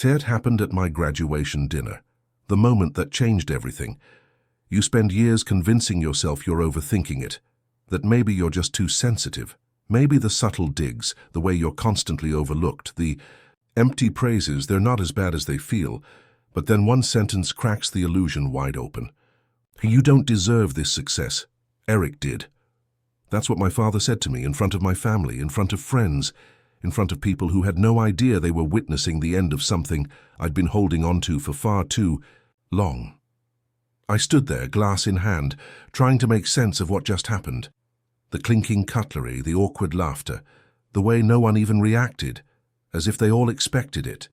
It happened at my graduation dinner, the moment that changed everything. You spend years convincing yourself you're overthinking it, that maybe you're just too sensitive. Maybe the subtle digs, the way you're constantly overlooked, the empty praises, they're not as bad as they feel, but then one sentence cracks the illusion wide open. You don't deserve this success. Eric did. That's what my father said to me in front of my family, in front of friends, in front of people who had no idea they were witnessing the end of something I'd been holding on to for far too long. I stood there, glass in hand, trying to make sense of what just happened. The clinking cutlery, the awkward laughter, the way no one even reacted, as if they all expected it.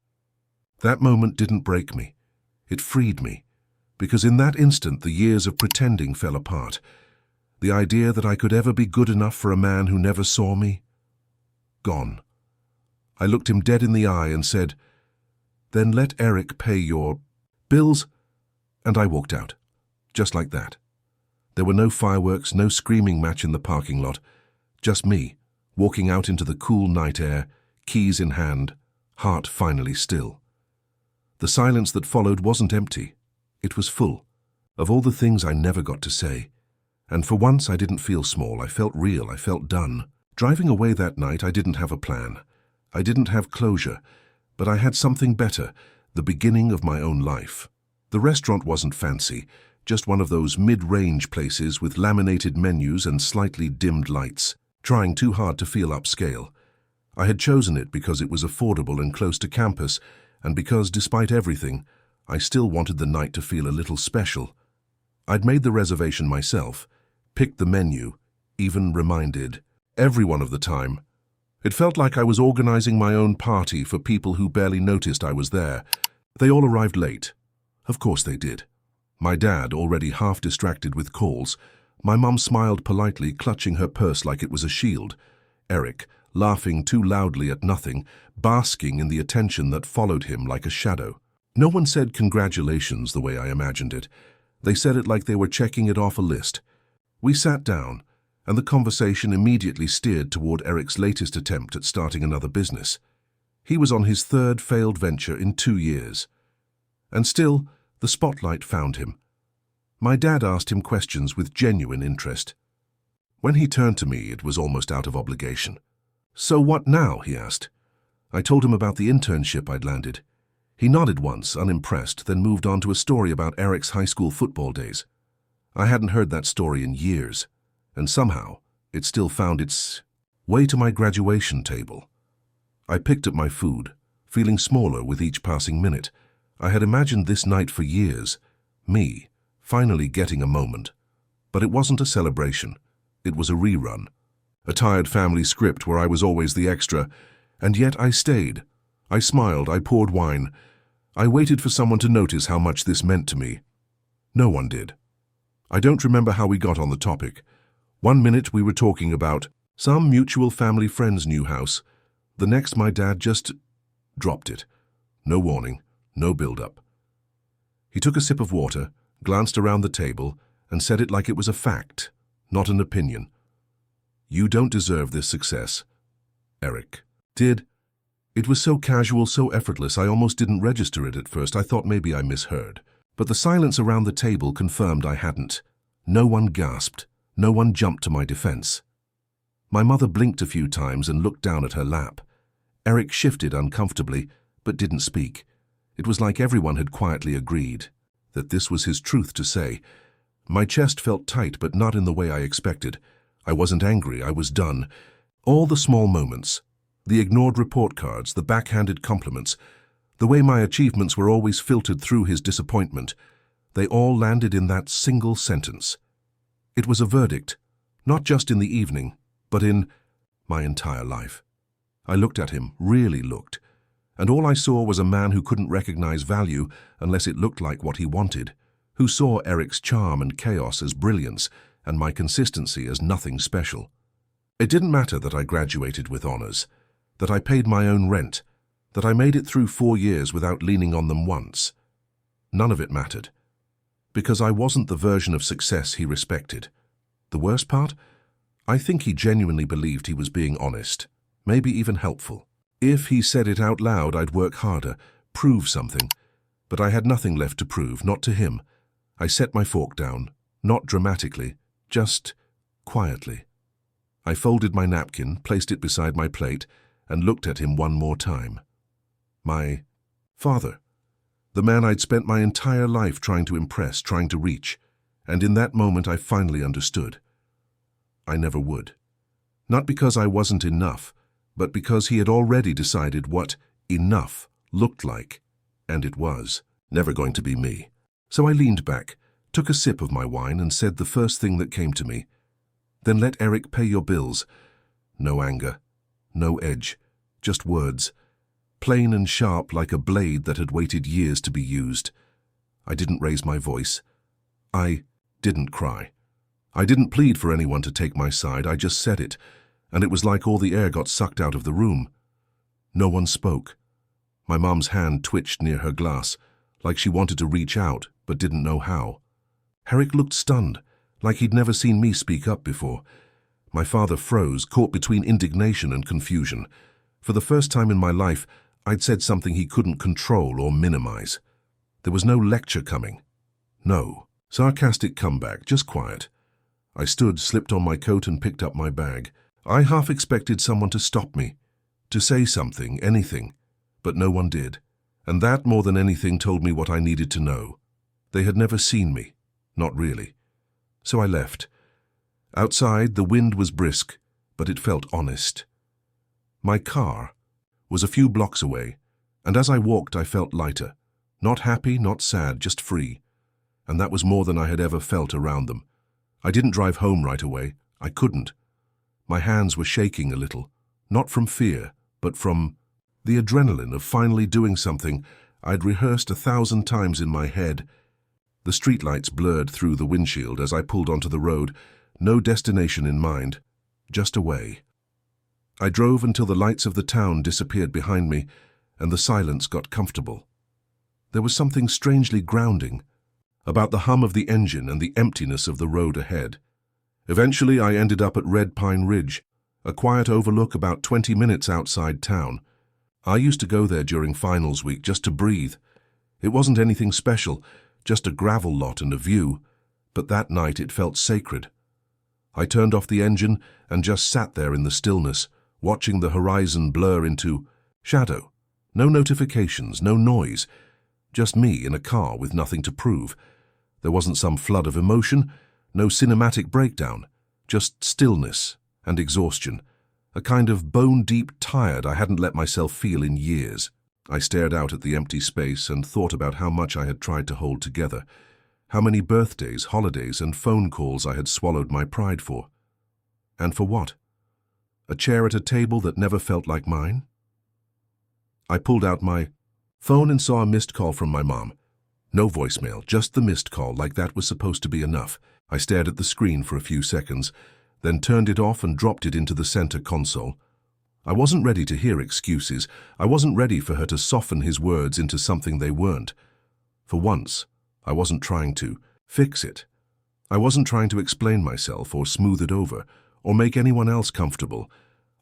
That moment didn't break me. It freed me, because in that instant the years of pretending fell apart. The idea that I could ever be good enough for a man who never saw me? Gone. I looked him dead in the eye and said, "Then let Eric pay your bills," and I walked out, just like that. There were no fireworks, no screaming match in the parking lot, just me, walking out into the cool night air, keys in hand, heart finally still. The silence that followed wasn't empty. It was full of all the things I never got to say. And for once I didn't feel small, I felt real, I felt done. Driving away that night, I didn't have a plan. I didn't have closure, but I had something better, the beginning of my own life. The restaurant wasn't fancy, just one of those mid-range places with laminated menus and slightly dimmed lights, trying too hard to feel upscale. I had chosen it because it was affordable and close to campus, and because, despite everything, I still wanted the night to feel a little special. I'd made the reservation myself, picked the menu, even reminded everyone of the time. It felt like I was organizing my own party for people who barely noticed I was there. They all arrived late. Of course they did. My dad, already half distracted with calls. My mum smiled politely, clutching her purse like it was a shield. Eric, laughing too loudly at nothing, basking in the attention that followed him like a shadow. No one said congratulations the way I imagined it. They said it like they were checking it off a list. We sat down, and the conversation immediately steered toward Eric's latest attempt at starting another business. He was on his third failed venture in 2 years. And still, the spotlight found him. My dad asked him questions with genuine interest. When he turned to me, it was almost out of obligation. "So what now?" he asked. I told him about the internship I'd landed. He nodded once, unimpressed, then moved on to a story about Eric's high school football days. I hadn't heard that story in years, and somehow it still found its way to my graduation table. I picked up my food, feeling smaller with each passing minute. I had imagined this night for years, me, finally getting a moment. But it wasn't a celebration. It was a rerun. A tired family script where I was always the extra, and yet I stayed. I smiled, I poured wine. I waited for someone to notice how much this meant to me. No one did. I don't remember how we got on the topic. One minute we were talking about some mutual family friend's new house. The next my dad just dropped it. No warning, no build-up. He took a sip of water, glanced around the table, and said it like it was a fact, not an opinion. "You don't deserve this success." Eric did. It was so casual, so effortless, I almost didn't register it at first. I thought maybe I misheard. But the silence around the table confirmed I hadn't. No one gasped. No one jumped to my defense. My mother blinked a few times and looked down at her lap. Eric shifted uncomfortably, but didn't speak. It was like everyone had quietly agreed that this was his truth to say. My chest felt tight, but not in the way I expected. I wasn't angry, I was done. All the small moments, the ignored report cards, the backhanded compliments, the way my achievements were always filtered through his disappointment, they all landed in that single sentence. It was a verdict, not just in the evening, but in my entire life. I looked at him, really looked, and all I saw was a man who couldn't recognize value unless it looked like what he wanted, who saw Eric's charm and chaos as brilliance and my consistency as nothing special. It didn't matter that I graduated with honors, that I paid my own rent, that I made it through 4 years without leaning on them once. None of it mattered, because I wasn't the version of success he respected. The worst part? I think he genuinely believed he was being honest, maybe even helpful. If he said it out loud, I'd work harder, prove something. But I had nothing left to prove, not to him. I set my fork down, not dramatically, just quietly. I folded my napkin, placed it beside my plate, and looked at him one more time. My father. The man I'd spent my entire life trying to impress, trying to reach. And in that moment I finally understood. I never would. Not because I wasn't enough, but because he had already decided what enough looked like. And it was never going to be me. So I leaned back, took a sip of my wine, and said the first thing that came to me. Then let Eric pay your bills. No anger, no edge, just words. Plain and sharp like a blade that had waited years to be used. I didn't raise my voice. I didn't cry. I didn't plead for anyone to take my side, I just said it, and it was like all the air got sucked out of the room. No one spoke. My mom's hand twitched near her glass, like she wanted to reach out, but didn't know how. Eric looked stunned, like he'd never seen me speak up before. My father froze, caught between indignation and confusion. For the first time in my life, I'd said something he couldn't control or minimize. There was no lecture coming. No sarcastic comeback, just quiet. I stood, slipped on my coat, and picked up my bag. I half expected someone to stop me, to say something, anything, but no one did. And that, more than anything, told me what I needed to know. They had never seen me, not really. So I left. Outside, the wind was brisk, but it felt honest. My car was a few blocks away, and as I walked I felt lighter. Not happy, not sad, just free. And that was more than I had ever felt around them. I didn't drive home right away. I couldn't. My hands were shaking a little, not from fear, but from the adrenaline of finally doing something I'd rehearsed 1,000 times in my head. The streetlights blurred through the windshield as I pulled onto the road, no destination in mind, just away. I drove until the lights of the town disappeared behind me, and the silence got comfortable. There was something strangely grounding about the hum of the engine and the emptiness of the road ahead. Eventually I ended up at Red Pine Ridge, a quiet overlook about 20 minutes outside town. I used to go there during finals week just to breathe. It wasn't anything special, just a gravel lot and a view, but that night it felt sacred. I turned off the engine and just sat there in the stillness, watching the horizon blur into shadow. No notifications, no noise, just me in a car with nothing to prove. There wasn't some flood of emotion, no cinematic breakdown, just stillness and exhaustion, a kind of bone-deep tired I hadn't let myself feel in years. I stared out at the empty space and thought about how much I had tried to hold together, how many birthdays, holidays, and phone calls I had swallowed my pride for. And for what? A chair at a table that never felt like mine? I pulled out my phone and saw a missed call from my mom. No voicemail, just the missed call, like that was supposed to be enough. I stared at the screen for a few seconds, then turned it off and dropped it into the center console. I wasn't ready to hear excuses. I wasn't ready for her to soften his words into something they weren't. For once, I wasn't trying to fix it. I wasn't trying to explain myself or smooth it over or make anyone else comfortable.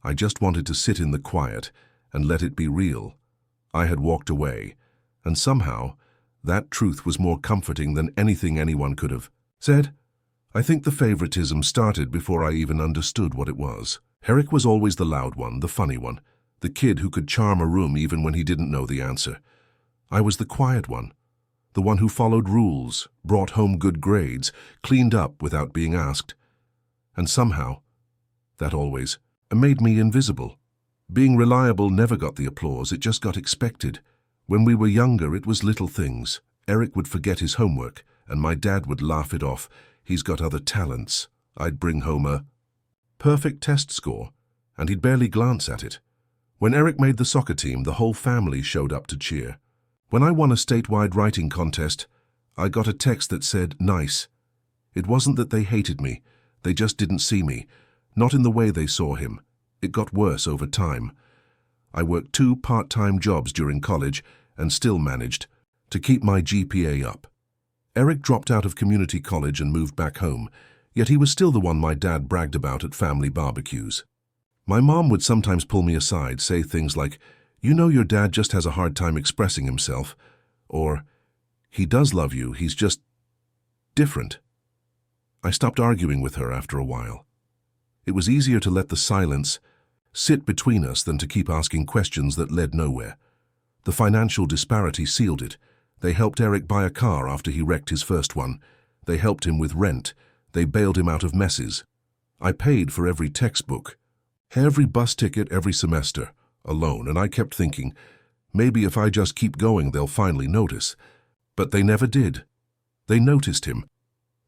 I just wanted to sit in the quiet and let it be real. I had walked away, and somehow that truth was more comforting than anything anyone could have said. I think the favoritism started before I even understood what it was. Eric was always the loud one, the funny one, the kid who could charm a room even when he didn't know the answer. I was the quiet one, the one who followed rules, brought home good grades, cleaned up without being asked. And somehow, that always made me invisible. Being reliable never got the applause, it just got expected. When we were younger, it was little things. Eric would forget his homework, and my dad would laugh it off. He's got other talents. I'd bring home a perfect test score, and he'd barely glance at it. When Eric made the soccer team, the whole family showed up to cheer. When I won a statewide writing contest, I got a text that said, "Nice." It wasn't that they hated me. They just didn't see me, not in the way they saw him. It got worse over time. I worked 2 part-time jobs during college and still managed to keep my GPA up. Eric dropped out of community college and moved back home, yet he was still the one my dad bragged about at family barbecues. My mom would sometimes pull me aside, say things like, You know your dad just has a hard time expressing himself. Or, he does love you, he's just different. I stopped arguing with her after a while. It was easier to let the silence sit between us than to keep asking questions that led nowhere. The financial disparity sealed it. They helped Eric buy a car after he wrecked his first one. They helped him with rent. They bailed him out of messes. I paid for every textbook, every bus ticket every semester, alone, and I kept thinking, maybe if I just keep going they'll finally notice. But they never did. They noticed him.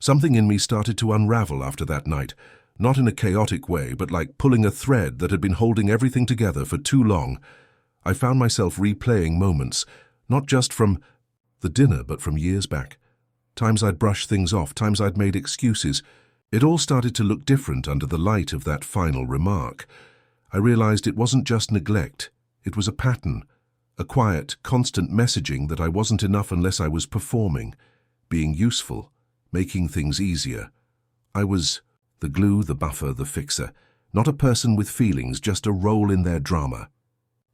Something in me started to unravel after that night, not in a chaotic way, but like pulling a thread that had been holding everything together for too long. I found myself replaying moments, not just from the dinner, but from years back. Times I'd brushed things off, times I'd made excuses. It all started to look different under the light of that final remark. I realized it wasn't just neglect. It was a pattern, a quiet, constant messaging that I wasn't enough unless I was performing, being useful, making things easier. I was the glue, the buffer, the fixer, not a person with feelings, just a role in their drama.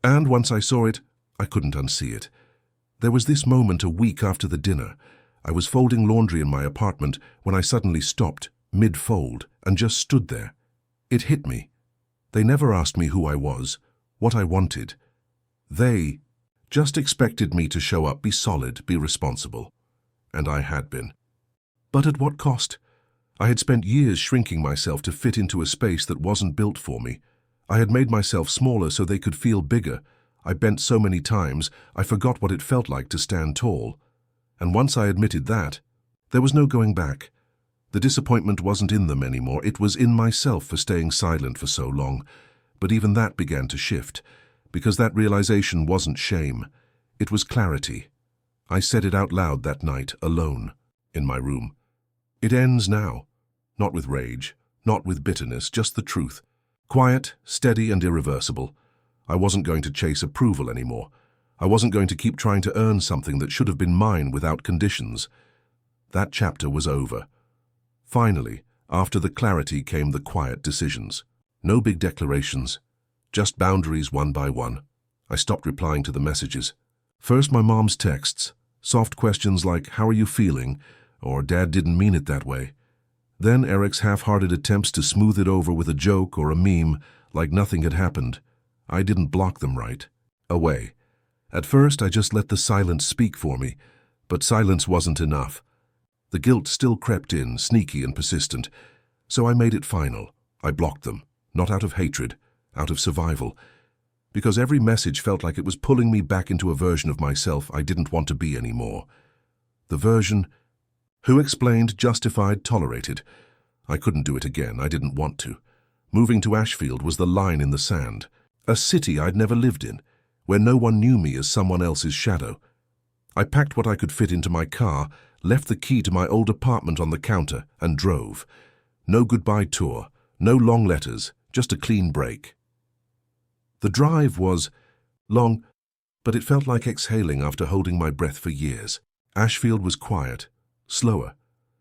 And once I saw it, I couldn't unsee it. There was this moment a week after the dinner. I was folding laundry in my apartment when I suddenly stopped, mid-fold, and just stood there. It hit me. They never asked me who I was, what I wanted. They just expected me to show up, be solid, be responsible. And I had been. But at what cost? I had spent years shrinking myself to fit into a space that wasn't built for me. I had made myself smaller so they could feel bigger. I bent so many times, I forgot what it felt like to stand tall. And once I admitted that, there was no going back. The disappointment wasn't in them anymore, it was in myself for staying silent for so long. But even that began to shift, because that realization wasn't shame. It was clarity. I said it out loud that night, alone, in my room. It ends now. Not with rage, not with bitterness, just the truth. Quiet, steady, and irreversible. I wasn't going to chase approval anymore. I wasn't going to keep trying to earn something that should have been mine without conditions. That chapter was over. Finally, after the clarity came the quiet decisions. No big declarations, just boundaries one by one. I stopped replying to the messages. First my mom's texts, soft questions like, "How are you feeling?" or "Dad didn't mean it that way." Then Eric's half-hearted attempts to smooth it over with a joke or a meme, like nothing had happened. I didn't block them right. Away. At first I just let the silence speak for me, but silence wasn't enough. The guilt still crept in, sneaky and persistent, so I made it final. I blocked them, not out of hatred, out of survival, because every message felt like it was pulling me back into a version of myself I didn't want to be anymore. The version who explained, justified, tolerated. I couldn't do it again, I didn't want to. Moving to Ashfield was the line in the sand. A city I'd never lived in, where no one knew me as someone else's shadow. I packed what I could fit into my car, left the key to my old apartment on the counter, and drove. No goodbye tour, no long letters, just a clean break. The drive was long, but it felt like exhaling after holding my breath for years. Ashfield was quiet, slower.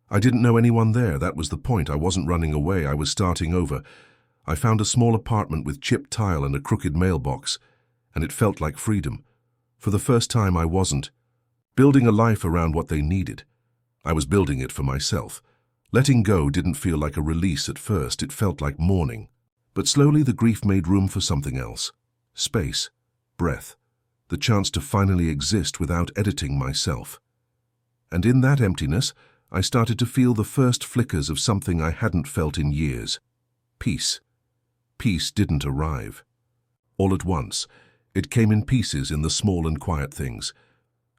I didn't know anyone there, that was the point. I wasn't running away, I was starting over. I found a small apartment with chipped tile and a crooked mailbox, and it felt like freedom. For the first time I wasn't building a life around what they needed. I was building it for myself. Letting go didn't feel like a release at first, it felt like mourning. But slowly the grief made room for something else. Space, breath, the chance to finally exist without editing myself. And in that emptiness, I started to feel the first flickers of something I hadn't felt in years. Peace. Peace didn't arrive. All at once, it came in pieces in the small and quiet things.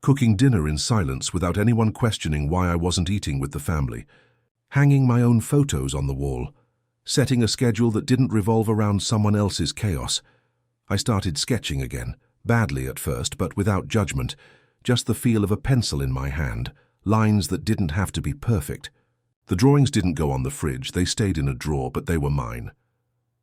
Cooking dinner in silence without anyone questioning why I wasn't eating with the family. Hanging my own photos on the wall. Setting a schedule that didn't revolve around someone else's chaos. I started sketching again, badly at first, but without judgment. Just the feel of a pencil in my hand, lines that didn't have to be perfect. The drawings didn't go on the fridge, they stayed in a drawer, but they were mine.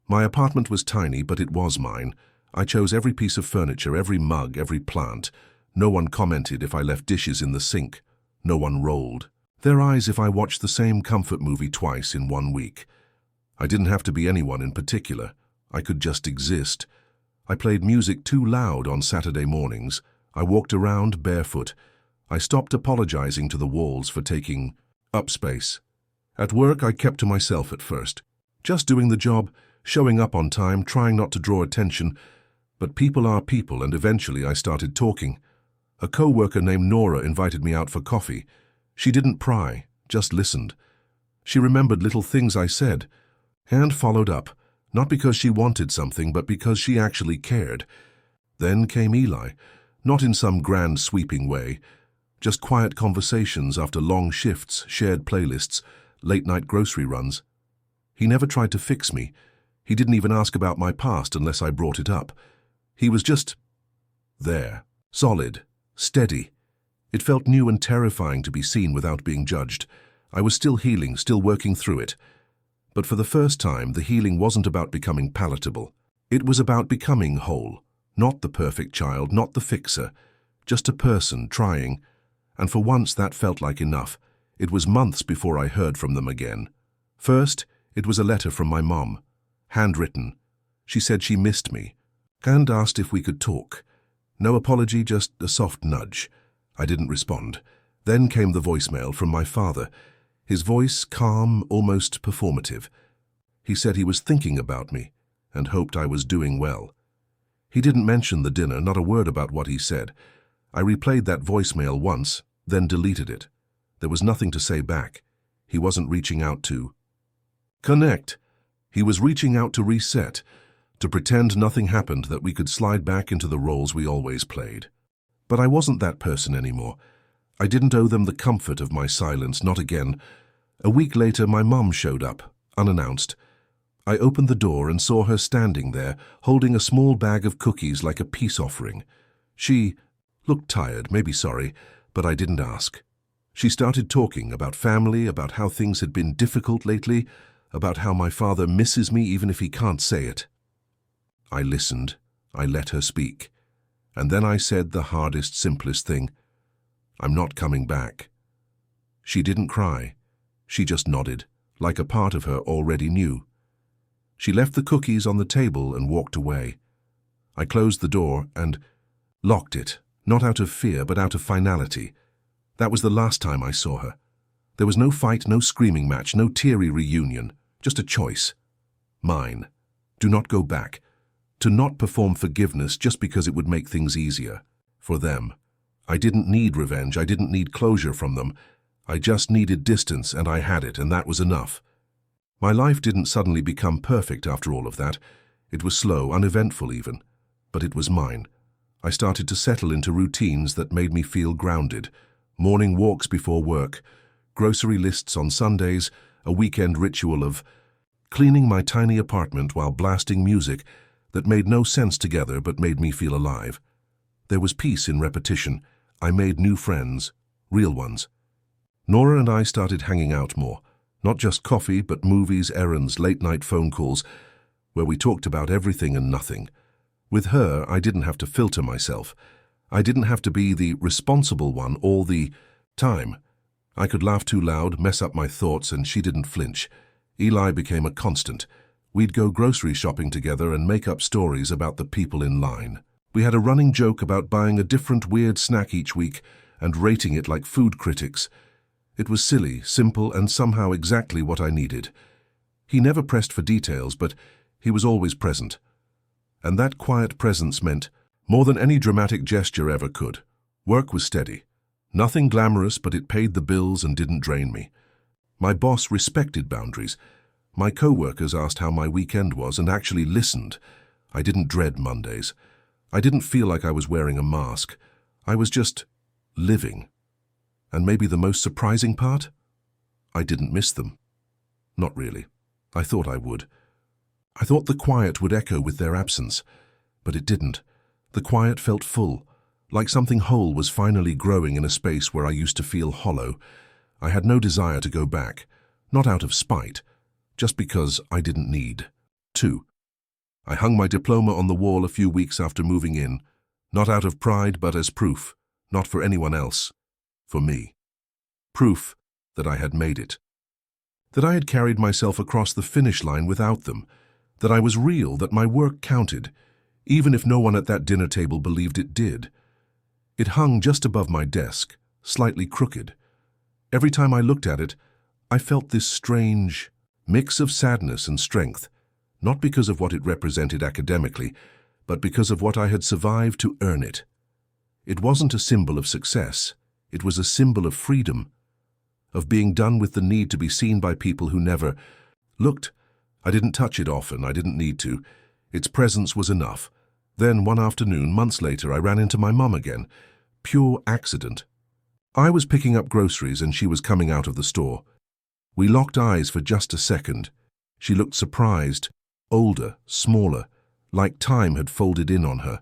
My apartment was tiny, but it was mine. I chose every piece of furniture, every mug, every plant. No one commented if I left dishes in the sink. No one rolled their eyes if I watched the same comfort movie twice in 1 week. I didn't have to be anyone in particular. I could just exist. I played music too loud on Saturday mornings. I walked around barefoot. I stopped apologizing to the walls for taking up space. At work, I kept to myself at first, just doing the job, showing up on time, trying not to draw attention. But people are people, and eventually I started talking. A co-worker named Nora invited me out for coffee. She didn't pry, just listened. She remembered little things I said, and followed up, not because she wanted something, but because she actually cared. Then came Eli, not in some grand sweeping way, just quiet conversations after long shifts, shared playlists, late-night grocery runs. He never tried to fix me. He didn't even ask about my past unless I brought it up. He was just there, solid, steady. It felt new and terrifying to be seen without being judged. I was still healing, still working through it. But for the first time, the healing wasn't about becoming palatable. It was about becoming whole. Not the perfect child, not the fixer, just a person trying. And for once that felt like enough. It was months before I heard from them again. First, it was a letter from my mom, handwritten. She said she missed me and asked if we could talk. No apology, just a soft nudge. I didn't respond. Then came the voicemail from my father. His voice calm, almost performative. He said he was thinking about me and hoped I was doing well. He didn't mention the dinner, not a word about what he said. I replayed that voicemail once, then deleted it. There was nothing to say back. He wasn't reaching out to connect. He was reaching out to reset, to pretend nothing happened, that we could slide back into the roles we always played. But I wasn't that person anymore. I didn't owe them the comfort of my silence, not again. A week later, my mum showed up, unannounced. I opened the door and saw her standing there, holding a small bag of cookies like a peace offering. She looked tired, maybe sorry, but I didn't ask. She started talking about family, about how things had been difficult lately, about how my father misses me even if he can't say it. I listened. I let her speak. And then I said the hardest, simplest thing. I'm not coming back. She didn't cry. She just nodded, like a part of her already knew. She left the cookies on the table and walked away. I closed the door and locked it, not out of fear, but out of finality. That was the last time I saw her. There was no fight, no screaming match, no teary reunion, just a choice. Mine. Do not go back. To not perform forgiveness just because it would make things easier. For them. I didn't need revenge, I didn't need closure from them. I just needed distance, and I had it, and that was enough. My life didn't suddenly become perfect after all of that. It was slow, uneventful even. But it was mine. I started to settle into routines that made me feel grounded. Morning walks before work, grocery lists on Sundays, a weekend ritual of cleaning my tiny apartment while blasting music that made no sense together but made me feel alive. There was peace in repetition. I made new friends, real ones. Nora and I started hanging out more. Not just coffee, but movies, errands, late-night phone calls, where we talked about everything and nothing. With her, I didn't have to filter myself. I didn't have to be the responsible one all the time. I could laugh too loud, mess up my thoughts, and she didn't flinch. Eli became a constant. We'd go grocery shopping together and make up stories about the people in line. We had a running joke about buying a different weird snack each week and rating it like food critics. It was silly, simple, and somehow exactly what I needed. He never pressed for details, but he was always present. And that quiet presence meant more than any dramatic gesture ever could. Work was steady. Nothing glamorous, but it paid the bills and didn't drain me. My boss respected boundaries. My co-workers asked how my weekend was and actually listened. I didn't dread Mondays. I didn't feel like I was wearing a mask. I was just living. And maybe the most surprising part? I didn't miss them. Not really. I thought I would. I thought the quiet would echo with their absence, but it didn't. The quiet felt full, like something whole was finally growing in a space where I used to feel hollow. I had no desire to go back, not out of spite, just because I didn't need to. I hung my diploma on the wall a few weeks after moving in, not out of pride but as proof, not for anyone else, for me. Proof that I had made it. That I had carried myself across the finish line without them. That I was real, that my work counted, even if no one at that dinner table believed it did. It hung just above my desk, slightly crooked. Every time I looked at it, I felt this strange mix of sadness and strength, not because of what it represented academically, but because of what I had survived to earn it. It wasn't a symbol of success. It was a symbol of freedom, of being done with the need to be seen by people who never looked. I didn't touch it often, I didn't need to. Its presence was enough. Then, one afternoon, months later, I ran into my mum again. Pure accident. I was picking up groceries and she was coming out of the store. We locked eyes for just a second. She looked surprised, older, smaller, like time had folded in on her.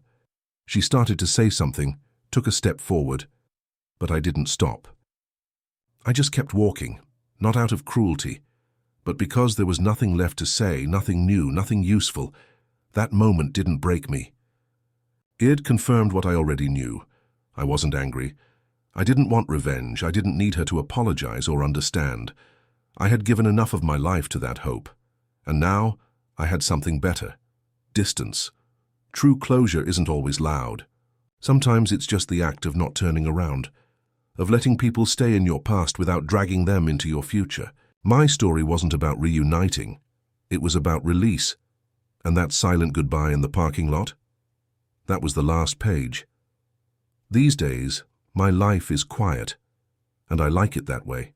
She started to say something, took a step forward, but I didn't stop. I just kept walking, not out of cruelty, but because there was nothing left to say, nothing new, nothing useful. That moment didn't break me. It confirmed what I already knew. I wasn't angry. I didn't want revenge. I didn't need her to apologize or understand. I had given enough of my life to that hope. And now I had something better. Distance. True closure isn't always loud. Sometimes it's just the act of not turning around, of letting people stay in your past without dragging them into your future. My story wasn't about reuniting. It was about release. And that silent goodbye in the parking lot? That was the last page. These days, my life is quiet, and I like it that way.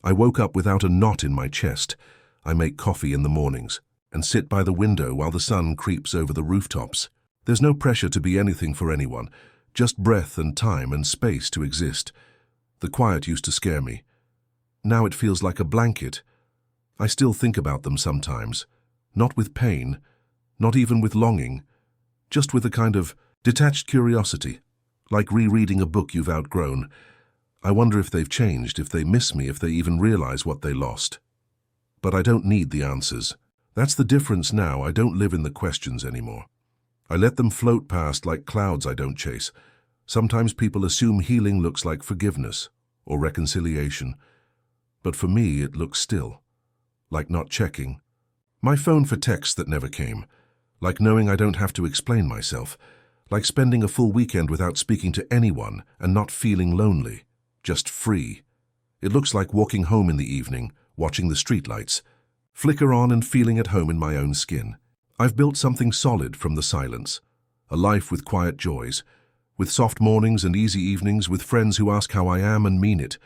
I woke up without a knot in my chest. I make coffee in the mornings and sit by the window while the sun creeps over the rooftops. There's no pressure to be anything for anyone, just breath and time and space to exist. The quiet used to scare me. Now it feels like a blanket. I still think about them sometimes, not with pain, not even with longing, just with a kind of detached curiosity, like rereading a book you've outgrown. I wonder if they've changed, if they miss me, if they even realize what they lost. But I don't need the answers. That's the difference now. I don't live in the questions anymore. I let them float past like clouds I don't chase. Sometimes people assume healing looks like forgiveness or reconciliation. But for me, it looks still, like not checking my phone for texts that never came, like knowing I don't have to explain myself, like spending a full weekend without speaking to anyone and not feeling lonely, just free. It looks like walking home in the evening, watching the streetlights, flicker on and feeling at home in my own skin. I've built something solid from the silence, a life with quiet joys, with soft mornings and easy evenings, with friends who ask how I am and mean it,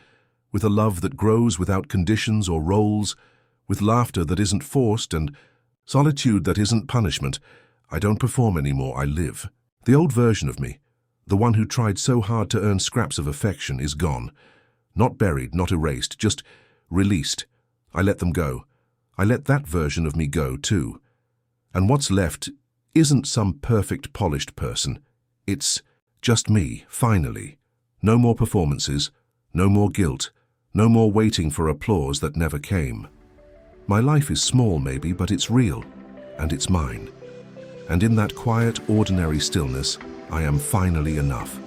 with a love that grows without conditions or roles, with laughter that isn't forced and solitude that isn't punishment. I don't perform anymore, I live. The old version of me, the one who tried so hard to earn scraps of affection, is gone. Not buried, not erased, just released. I let them go. I let that version of me go too. And what's left isn't some perfect, polished person. It's just me, finally. No more performances, no more guilt, no more waiting for applause that never came. My life is small maybe, but it's real, and it's mine. And in that quiet, ordinary stillness, I am finally enough.